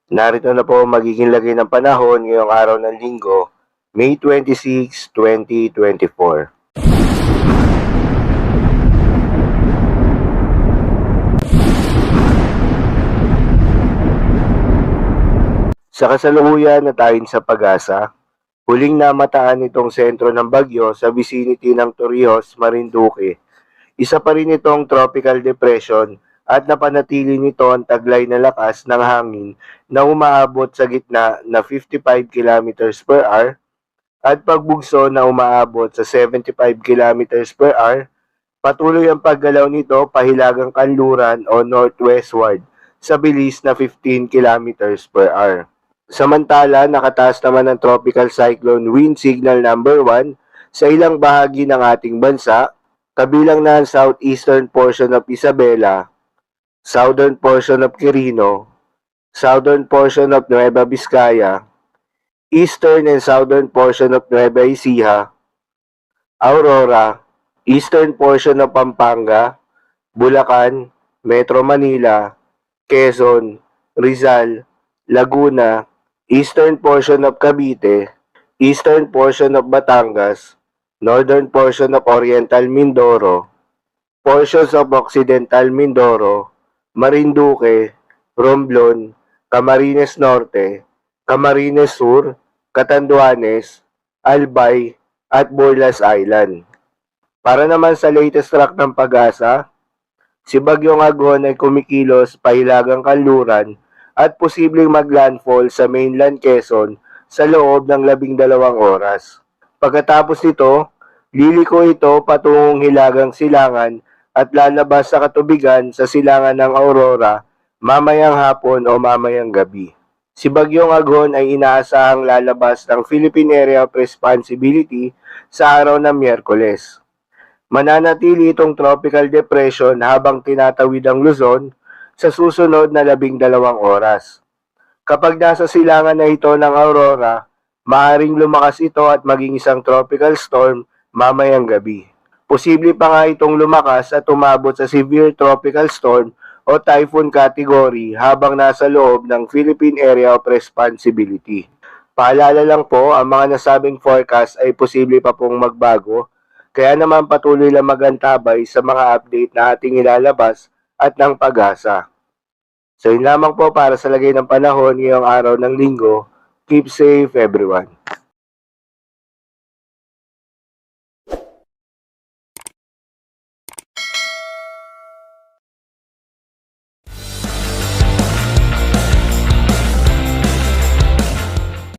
Narito na po ang magiging lagay ng panahon ngayong araw ng Linggo, May 26, 2024. Sa kasalukuyan na tayo sa Pag-asa, huling namataan itong sentro ng bagyo sa vicinity ng Torrijos, Marinduque. Isa pa rin itong tropical depression at napanatili nito ang taglay na lakas ng hangin na umaabot sa gitna na 55 kilometers per hour at pagbugso na umaabot sa 75 kilometers per hour. Patuloy ang paggalaw nito pahilagang kanluran o northwestward sa bilis na 15 kilometers per hour. Samantala, nakataas naman ang tropical cyclone wind signal number 1 sa ilang bahagi ng ating bansa, kabilang na ang southeastern portion of Isabela, southern portion of Quirino, southern portion of Nueva Vizcaya, eastern and southern portion of Nueva Ecija, Aurora, eastern portion of Pampanga, Bulacan, Metro Manila, Quezon, Rizal, Laguna, eastern portion of Cavite, eastern portion of Batangas, northern portion of Oriental Mindoro, portions of Occidental Mindoro, Marinduque, Romblon, Camarines Norte, Camarines Sur, Catanduanes, Albay, at Borlas Island. Para naman sa latest track ng Pag-asa, si Bagyong Agon ay kumikilos pahilagang kanluran at posibleng maglandfall sa mainland Quezon sa loob ng 12 oras. Pagkatapos nito, liliko ito patungong hilagang silangan at lalabas sa katubigan sa silangan ng Aurora mamayang hapon o mamayang gabi. Si Bagyong Agon ay inaasahang lalabas ng Philippine Area of Responsibility sa araw ng Miyerkules. Mananatili itong tropical depression habang tinatawid ang Luzon sa susunod na 12 oras. Kapag nasa silangan na ito ng Aurora, maaaring lumakas ito at maging isang tropical storm mamayang gabi. Posible pa nga itong lumakas at umabot sa severe tropical storm o typhoon category habang nasa loob ng Philippine Area of Responsibility. Paalala lang po, ang mga nasabing forecast ay posible pa pong magbago, kaya naman patuloy lang magantabay sa mga update na ating ilalabas at ng Pag-asa. So yun lamang po para sa lagay ng panahon ngayong araw ng Linggo. Keep safe everyone.